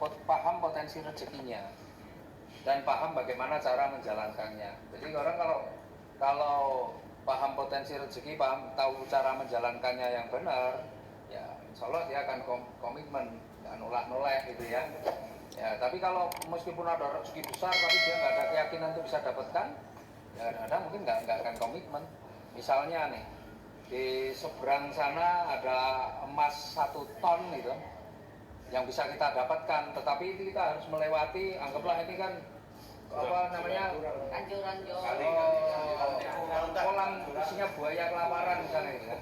paham potensi rezekinya dan paham bagaimana cara menjalankannya. Jadi orang kalau paham potensi rezeki, paham tahu cara menjalankannya yang benar, ya insya Allah dia akan komitmen, nggak nolak-nolak gitu ya. Ya, tapi kalau meskipun ada rezeki besar tapi dia nggak ada keyakinan untuk bisa dapatkan, ya ada mungkin nggak akan komitmen. Misalnya nih, di seberang sana ada emas 1 ton gitu, yang bisa kita dapatkan, tetapi itu kita harus melewati, anggaplah ini kan apa namanya, anjuran kolam isinya buaya kelaparan misalnya gitu kan.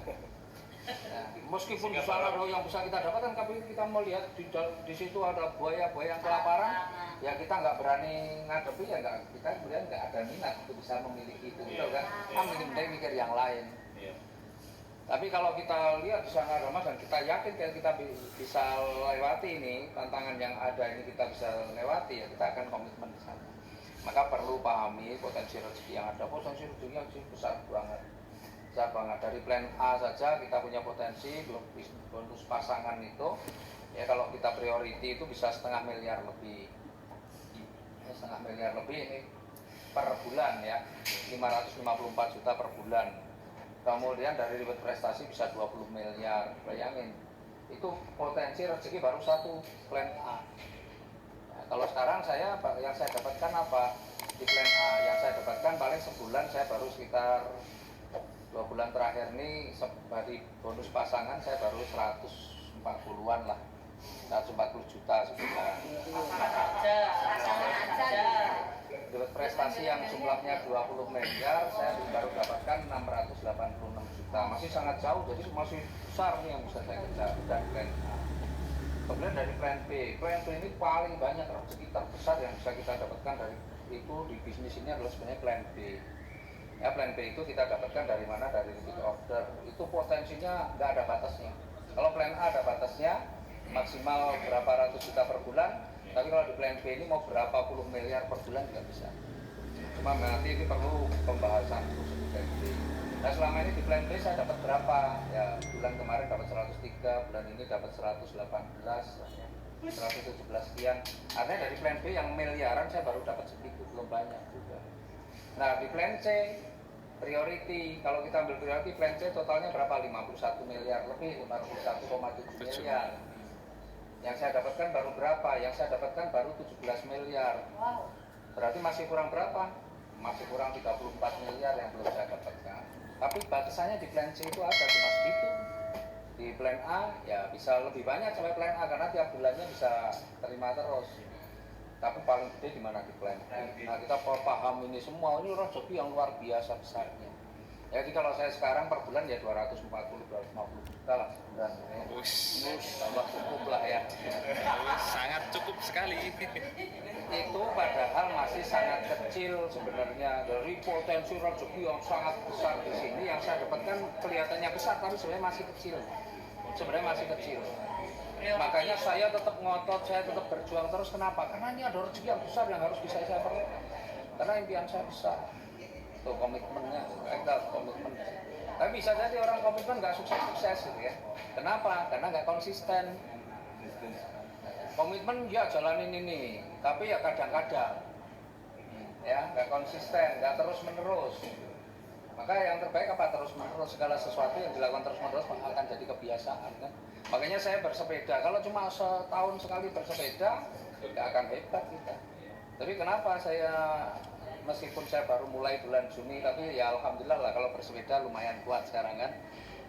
Nah, meskipun di sana ada yang bisa kita dapatkan, tapi kita melihat di situ ada buaya-buaya yang kelaparan, ya kita nggak berani ngadepi, ya kita kemudian nggak ada minat untuk bisa memiliki itu, gitu kan? Mending mikir yang lain. Tapi kalau kita lihat di sana ada emas dan kita yakin kita bisa lewati ini, tantangan yang ada ini kita bisa lewati, ya kita akan komitmen di sana. Maka perlu pahami potensi rezeki yang ada. Potensi rezeki yang besar banget. Besar banget. Dari plan A saja kita punya potensi bonus pasangan itu, ya kalau kita priority itu bisa 500 miliar lebih. Ya, 500 miliar lebih ini per bulan ya, 554 juta per bulan. Kemudian dari ribet prestasi bisa 20 miliar, bayangin. Itu potensi rezeki baru satu, plan A. Nah, kalau sekarang yang saya dapatkan apa? Di plan A, yang saya dapatkan paling sebulan saya baru sekitar 2 bulan terakhir ini dari bonus pasangan saya baru 140-an lah, 140 juta sebulan. Dapat prestasi yang jumlahnya 20 miliar, saya baru dapatkan 686 juta. Masih sangat jauh, jadi masih besar nih yang bisa saya kejar dari plan A. Kemudian dari plan B ini paling banyak rezeki terbesar yang bisa kita dapatkan dari itu di bisnis ini adalah sebenarnya plan B. Ya, plan B itu kita dapatkan dari mana? Dari repeat order. Itu potensinya nggak ada batasnya. Kalau plan A ada batasnya, maksimal berapa ratus juta per bulan. Tapi kalau di plan B ini mau berapa puluh miliar per bulan juga bisa. Cuma nanti ini perlu pembahasan khusus di plan B. Nah selama ini di plan B saya dapat berapa? Ya bulan kemarin dapat 103, bulan ini dapat 118, 117 sekian. Artinya dari plan B yang miliaran saya baru dapat sedikit, belum banyak juga. Nah di plan C priority, kalau kita ambil priority plan C totalnya berapa? 51 miliar lebih, 51,7 miliar. Yang saya dapatkan baru berapa? Yang saya dapatkan baru 17 miliar. Wow. Berarti masih kurang berapa? Masih kurang 34 miliar yang belum saya dapatkan. Tapi batasannya di plan C itu ada cuma segitu. Di plan A ya bisa lebih banyak sampai plan A karena tiap bulannya bisa terima terus. Tapi paling gede di mana? Di plan B. Nah kita paham ini semua, ini rezeki yang luar biasa besarnya. Jadi kalau saya sekarang per bulan ya 250 juta lah sebulan. Tambah cukup lah ya. Sangat cukup sekali. Itu padahal masih sangat kecil sebenarnya. Dari potensi rezeki yang sangat besar di sini yang saya dapatkan kelihatannya besar tapi sebenarnya masih kecil. Sebenarnya masih kecil. Makanya saya tetap ngotot, saya tetap berjuang terus. Kenapa? Karena ini ada rezeki yang besar yang harus bisa saya peroleh. Karena impian saya besar. Tuh komitmennya, komitmen. Tapi bisa jadi orang komitmen nggak sukses gitu ya. Kenapa? Karena nggak konsisten. Komitmen ya jalanin ini, tapi ya kadang-kadang, ya nggak konsisten, nggak terus-menerus. Maka yang terbaik apa? Terus-menerus. Segala sesuatu yang dilakukan terus-menerus akan jadi kebiasaan kan. Makanya saya bersepeda. Kalau cuma setahun sekali bersepeda, nggak akan hebat kita. Tapi kenapa saya meskipun saya baru mulai bulan Juni, tapi ya alhamdulillah lah kalau bersepeda lumayan kuat sekarang kan.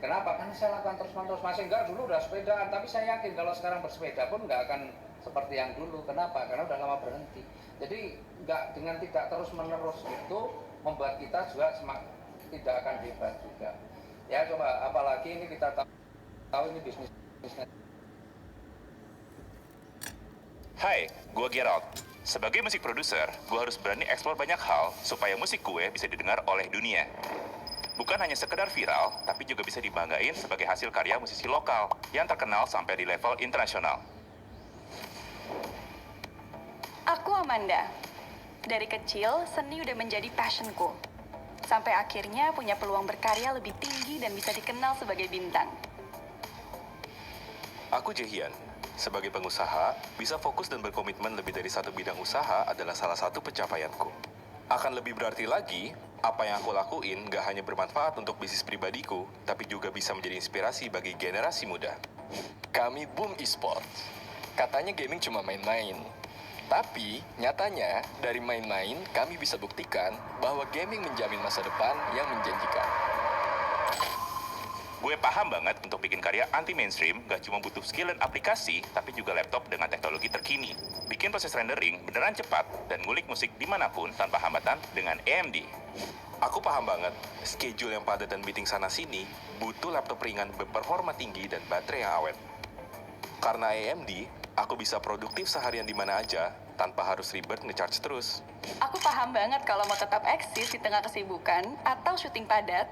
Kenapa? Karena saya lakukan terus-menerus. Masih enggak dulu udah sepedaan, tapi saya yakin kalau sekarang bersepeda pun nggak akan seperti yang dulu. Kenapa? Karena udah lama berhenti. Jadi nggak, dengan tidak terus-menerus itu membuat kita juga tidak akan hebat juga. Ya coba, apalagi ini kita tahu ini bisnisnya. Hai, gue Gerald. Sebagai musik produser, gue harus berani eksplor banyak hal supaya musik gue bisa didengar oleh dunia. Bukan hanya sekedar viral, tapi juga bisa dibanggain sebagai hasil karya musisi lokal yang terkenal sampai di level internasional. Aku Amanda. Dari kecil, seni udah menjadi passionku. Sampai akhirnya punya peluang berkarya lebih tinggi dan bisa dikenal sebagai bintang. Aku Jaehyun. Sebagai pengusaha, bisa fokus dan berkomitmen lebih dari satu bidang usaha adalah salah satu pencapaianku. Akan lebih berarti lagi, apa yang aku lakuin gak hanya bermanfaat untuk bisnis pribadiku, tapi juga bisa menjadi inspirasi bagi generasi muda. Kami Boom Esports. Katanya gaming cuma main-main. Tapi, nyatanya, dari main-main, kami bisa buktikan bahwa gaming menjamin masa depan yang menjanjikan. Gue paham banget untuk bikin karya anti-mainstream gak cuma butuh skill dan aplikasi, tapi juga laptop dengan teknologi terkini. Bikin proses rendering beneran cepat dan ngulik musik dimanapun tanpa hambatan dengan AMD. Aku paham banget, schedule yang padat dan meeting sana-sini butuh laptop ringan berperforma tinggi dan baterai yang awet. Karena AMD, aku bisa produktif seharian di mana aja tanpa harus ribet nge-charge terus. Aku paham banget kalau mau tetap eksis di tengah kesibukan atau syuting padat.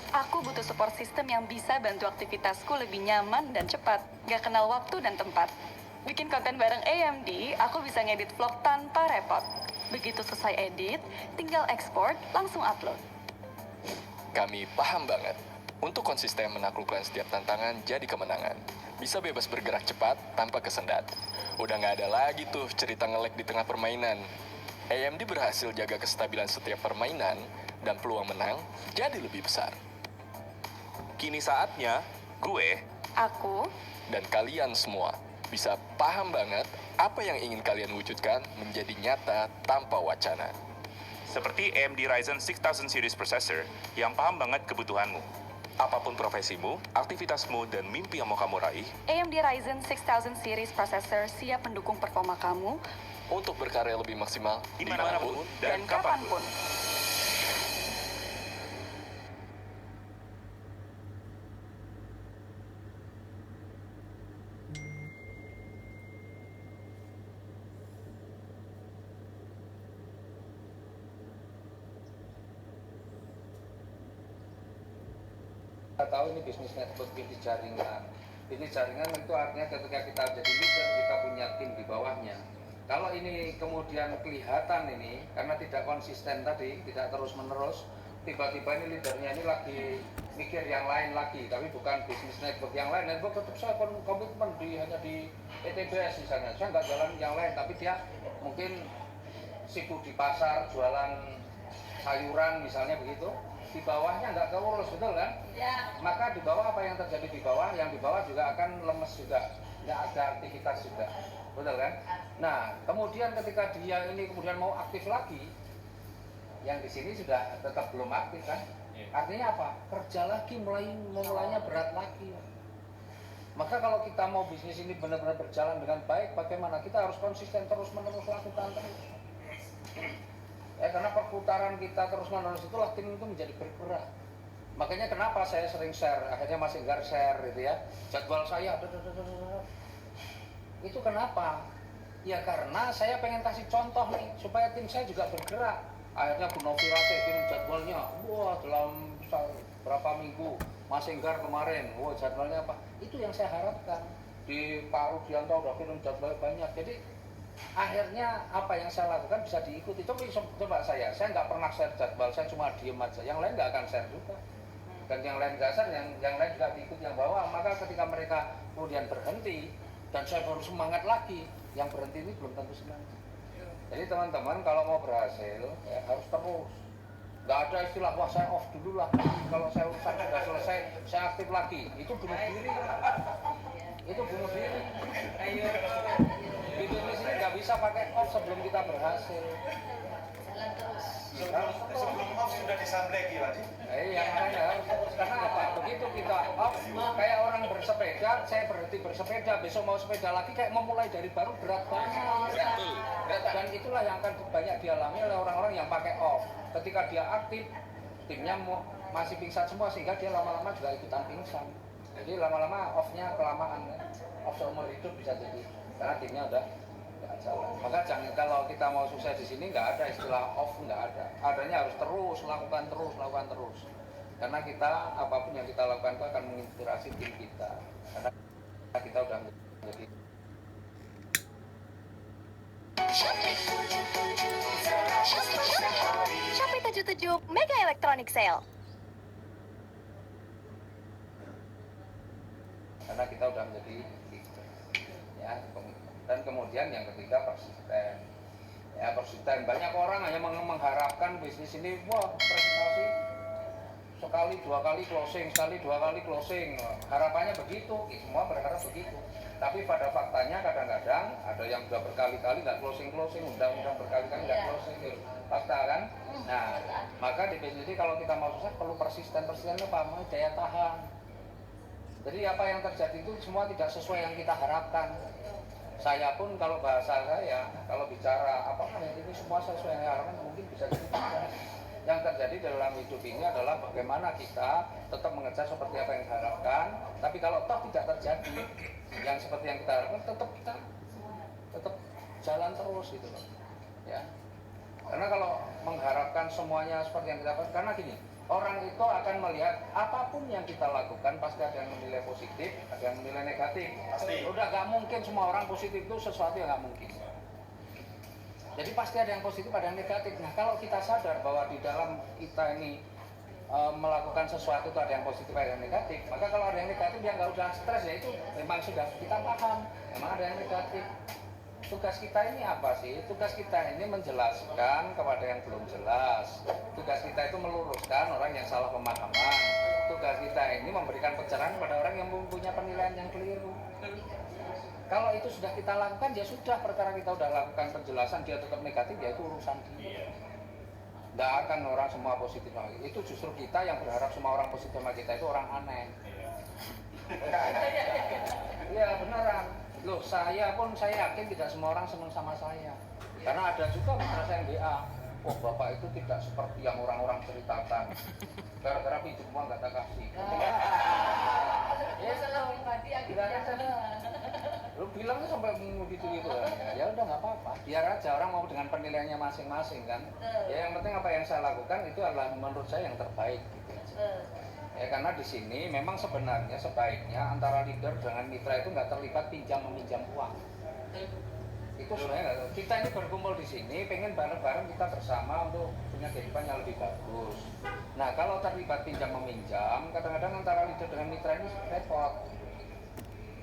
Aku butuh support system yang bisa bantu aktivitasku lebih nyaman dan cepat, gak kenal waktu dan tempat. Bikin konten bareng AMD, aku bisa ngedit vlog tanpa repot. Begitu selesai edit, tinggal ekspor, langsung upload. Kami paham banget. Untuk konsisten menaklukkan setiap tantangan jadi kemenangan. Bisa bebas bergerak cepat tanpa kesendat. Udah nggak ada lagi tuh cerita nge-lag di tengah permainan. AMD berhasil jaga kestabilan setiap permainan dan peluang menang jadi lebih besar. Kini saatnya, Gue, Aku, Dan kalian semua bisa paham banget apa yang ingin kalian wujudkan menjadi nyata tanpa wacana. seperti AMD Ryzen 6000 series processor yang paham banget kebutuhanmu. apapun profesimu, aktivitasmu, dan mimpi yang mau kamu raih, AMD Ryzen 6000 series processor siap mendukung performa kamu Untuk berkarya lebih maksimal Dimanapun dan kapanpun. Kita tahu ini bisnis network, bisnis jaringan. Bisnis jaringan itu artinya ketika kita jadi leader, kita punya tim di bawahnya. Kalau ini kemudian kelihatan ini, karena tidak konsisten tadi, tidak terus-menerus, tiba-tiba ini leadernya ini lagi mikir yang lain lagi, tapi bukan bisnis network yang lain. Network tetap saya komitmen hanya di ETBS misalnya, saya nggak jalan yang lain, tapi dia mungkin sibuk di pasar, jualan sayuran misalnya begitu. Di bawahnya nggak keurus, betul kan? Ya. Maka di bawah apa yang terjadi di bawah, yang di bawah juga akan lemes juga, nggak ada aktivitas juga, betul kan? Nah, kemudian ketika dia ini kemudian mau aktif lagi, yang di sini sudah tetap belum aktif kan? Artinya apa? Kerja lagi, mulainya berat lagi. Maka kalau kita mau bisnis ini benar-benar berjalan dengan baik, bagaimana? Kita harus konsisten terus-menerus lakukan terus. Karena perputaran kita terus-menerus itulah tim itu menjadi bergerak. Makanya kenapa saya sering share, akhirnya Mas Enggar share gitu ya, jadwal saya. Itu kenapa? Ya karena saya pengen kasih contoh nih, supaya tim saya juga bergerak. Akhirnya Bu Novi Ratih kirim jadwalnya, wah dalam berapa minggu, Mas Enggar kemarin, wah jadwalnya apa? Itu yang saya harapkan. Di Pak Rudianto udah kirim jadwal banyak, jadi akhirnya apa yang saya lakukan bisa diikuti. Coba saya nggak pernah share jadwal, saya cuma diem aja. Yang lain nggak akan share juga. Dan yang lain nggak share, yang lain juga diikuti yang bawah. Maka ketika mereka kemudian berhenti dan saya baru semangat lagi, yang berhenti ini belum tentu semangat. Jadi teman-teman kalau mau berhasil ya harus terus. Nggak ada istilah wah saya off dulu lah. Kalau saya urusan sudah selesai, saya aktif lagi. Itu bunuh diri. Itu bunuh diri. Di bisnis ini nggak bisa pakai off sebelum kita berhasil. Jalan terus. Sebelum off sudah disambleki Pak. Iya, makanya harus terus. Karena apa? Begitu kita off, kayak orang bersepeda, saya berhenti bersepeda, besok mau sepeda lagi kayak memulai dari baru berat banget. Dan itulah yang akan banyak dialami oleh orang-orang yang pakai off. Ketika dia aktif, timnya masih pingsan semua sehingga dia lama-lama juga ikutan pingsan. Jadi lama-lama off-nya kelamaan, kan? Off seumur hidup bisa jadi. Karena timnya udah nggak jalan. Maka jangan, kalau kita mau sukses di sini nggak ada istilah off, nggak ada. Adanya harus terus lakukan terus. Karena kita apapun yang kita lakukan itu akan menginspirasi tim kita. Karena kita udah menjadi Shopee 77 Mega Electronic Sale. karena kita udah menjadi leader. Ya, kemudian yang ketiga persisten. Ya persisten, banyak orang hanya mengharapkan bisnis ini, wah presentasi sekali dua kali closing, sekali dua kali closing, harapannya begitu, semua berharap begitu. Tapi pada faktanya kadang-kadang ada yang sudah berkali-kali nggak closing, undang-undang berkali-kali nggak closing, fakta kan. Nah maka di bisnis ini kalau kita mau sukses perlu persisten itu apa? Daya tahan. Jadi apa yang terjadi itu semua tidak sesuai yang kita harapkan. Saya pun kalau bahasa saya, kalau bicara apa ini semua sesuai yang diharapkan mungkin bisa jadi tidak. Yang terjadi dalam hidup ini adalah bagaimana kita tetap mengejar seperti apa yang diharapkan, tapi kalau toh tidak terjadi yang seperti yang kita harapkan, kita tetap jalan terus gitu loh. Ya. Karena kalau mengharapkan semuanya seperti yang kita harapkan, karena gini, orang itu akan melihat apapun yang kita lakukan pasti ada yang menilai positif, ada yang menilai negatif. Pasti. Udah gak mungkin semua orang positif itu sesuatu yang gak mungkin. Jadi pasti ada yang positif, ada yang negatif. Nah kalau kita sadar bahwa di dalam kita ini melakukan sesuatu itu ada yang positif, ada yang negatif, maka kalau ada yang negatif ya nggak usah stres, ya itu memang sudah kita paham, memang ada yang negatif. Tugas kita ini apa sih? Tugas kita ini menjelaskan kepada yang belum jelas. Tugas kita itu meluruskan orang yang salah pemahaman. Tugas kita ini memberikan pencerahan kepada orang yang mempunyai penilaian yang keliru. Kalau itu sudah kita lakukan, ya sudah, perkara kita sudah lakukan penjelasan, dia tetap negatif, ya itu urusan dia. Tidak akan orang semua positif lagi. Itu justru kita yang berharap semua orang positif sama kita itu orang aneh. Iya beneran. Loh saya pun saya yakin tidak semua orang senang sama saya. Karena ada juga mitra saya yang BA. Oh bapak itu tidak seperti yang orang-orang ceritakan. Gara-gara pinjam uang nggak tak kasih. Ya salah pribadi yang Lu bilangnya sampai gitu ya udah nggak apa-apa, biar aja orang mau dengan penilaiannya masing-masing kan. Ya yang penting apa yang saya lakukan itu adalah menurut saya yang terbaik gitu aja. Ya karena di sini memang sebenarnya sebaiknya antara leader dengan mitra itu nggak terlibat pinjam meminjam uang. Itu sebenarnya kita ini berkumpul di sini pengen bareng-bareng kita bersama untuk punya kehidupan yang lebih bagus. Nah kalau terlibat pinjam meminjam, kadang-kadang antara leader dengan mitra ini repot.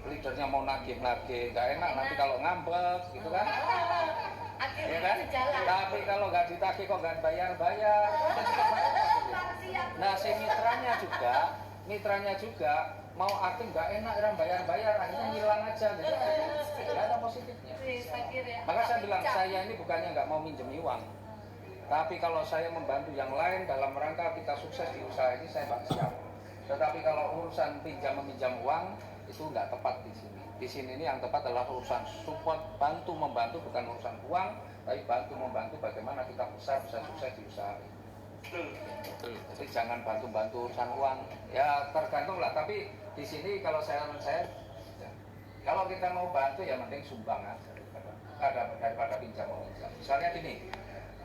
Leadernya mau nagih-nagih, nggak enak nanti kalau ngambek gitu kan. Ya kan? Tapi kalau nggak ditagih kok nggak bayar-bayar. Nah si mitranya juga mau aktif nggak enak orang bayar-bayar, akhirnya ngilang aja gitu. Nggak ada positifnya. Maka saya bilang saya ini bukannya nggak mau minjem uang, tapi kalau saya membantu yang lain dalam rangka kita sukses di usaha ini saya siap. Tetapi kalau urusan pinjam meminjam uang itu nggak tepat di sini. Di sini ini yang tepat adalah urusan support, bantu membantu, bukan urusan uang, tapi bantu membantu bagaimana kita bisa sukses di usaha ini. Jadi jangan bantu urusan uang. Ya tergantung lah. Tapi di sini kalau saya ya, kalau kita mau bantu ya mending sumbang aja daripada pinjam meminjam. Misalnya gini,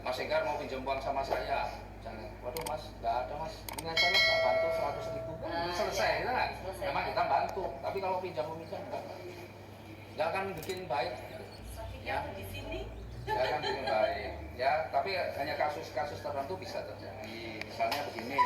Mas Enggar mau pinjam uang sama saya. Jangan, waduh mas, nggak ada mas, ini aja lah, nggak bantu 100.000 selesai, gitu kan? Memang kita bantu, tapi kalau pinjam meminjam nggak akan bikin baik, gitu. Ya, nggak akan bikin baik, ya. Tapi hanya kasus-kasus tertentu bisa terjadi. Misalnya begini,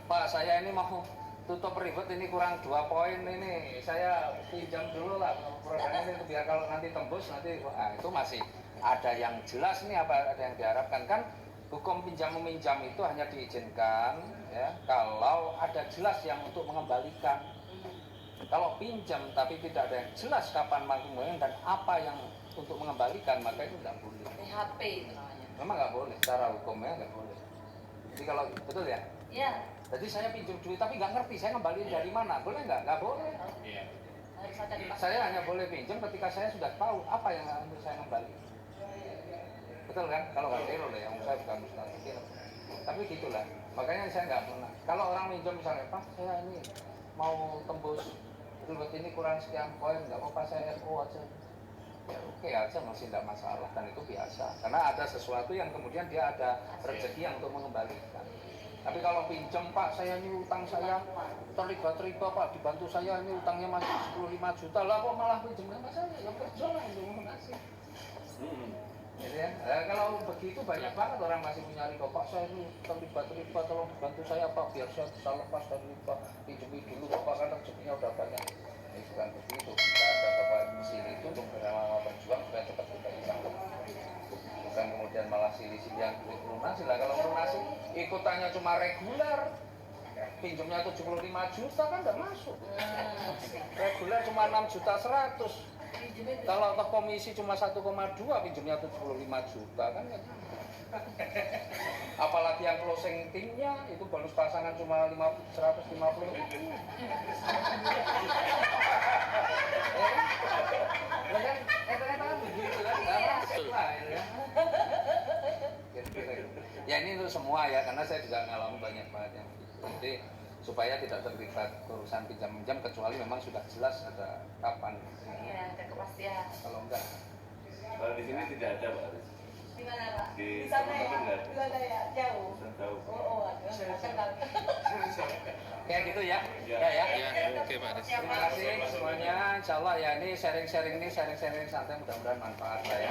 Pak, saya ini mau tutup ribet ini kurang 2 poin ini, saya pinjam dulu lah program ini biar kalau nanti tembus nanti, itu masih ada yang jelas nih apa ada yang diharapkan kan. Hukum pinjam meminjam itu hanya diizinkan ya kalau ada jelas yang untuk mengembalikan. Kalau pinjam tapi tidak ada yang jelas kapan mengembalikan dan apa yang untuk mengembalikan, maka itu tidak boleh. PHP itu namanya. Memang nggak boleh, secara hukumnya nggak boleh. Jadi kalau betul ya? Iya. Jadi saya pinjam duit tapi nggak ngerti saya ngembaliin dari mana, boleh nggak? Nggak boleh. Iya. Harus ada di Saya hanya boleh pinjam ketika saya sudah tahu apa yang harus saya kembali. Betul kan? Kalau nggak keliru lah, yang saya bukan mustahil. Tapi gitulah. Makanya saya nggak pernah. Kalau orang minjem misalnya, Pak, saya ini mau tembus ribet ini kurang sekian poin, nggak apa-apa saya RO aja. Ya oke aja, masih tidak masalah dan itu biasa. Karena ada sesuatu yang kemudian dia ada rezeki yang untuk mengembalikan. Tapi kalau pinjam Pak, saya ini utang saya terlibat riba Pak, dibantu saya ini utangnya masih 15 juta lah kok malah pinjam sama saya, ya kerja lah untuk mengasih. Gitu ya. Kalau begitu banyak banget orang masih punya riba, Pak saya ini terlibat riba, tolong bantu saya Pak biar saya bisa lepas dari riba, pinjami dulu Bapak kan rezekinya udah banyak. Ini bukan begitu, kita ada Bapak di sini itu untuk bersama-sama berjuang supaya selisih yang lunasi lah. Kalau lunasi ikutannya cuma reguler, pinjamnya 75 juta kan nggak masuk. Reguler cuma 6.100.000. Kalau toh komisi cuma 1,2, pinjamnya 75 juta kan nggak. Apalagi yang closing timnya itu bonus pasangan cuma 150 ribu. Ya ini untuk semua ya, karena saya juga ngalami banyak banget yang gitu. Jadi supaya tidak terlibat urusan pinjam-pinjam kecuali memang sudah jelas ada kapan. Iya, ada kepastian. Kalau enggak, Kalau di sini tidak ada, Pak Aris. Di mana, Pak? Di sana ya? teman-teman nggak ada. Di sana ya? Jauh? Tahu. Oh, aduh, akan tahu. kayak gitu ya. Ya. Ya. Oke, Pak Aris. Terima kasih semuanya. Insya Allah ya ini sharing-sharing santai mudah-mudahan manfaat lah ya.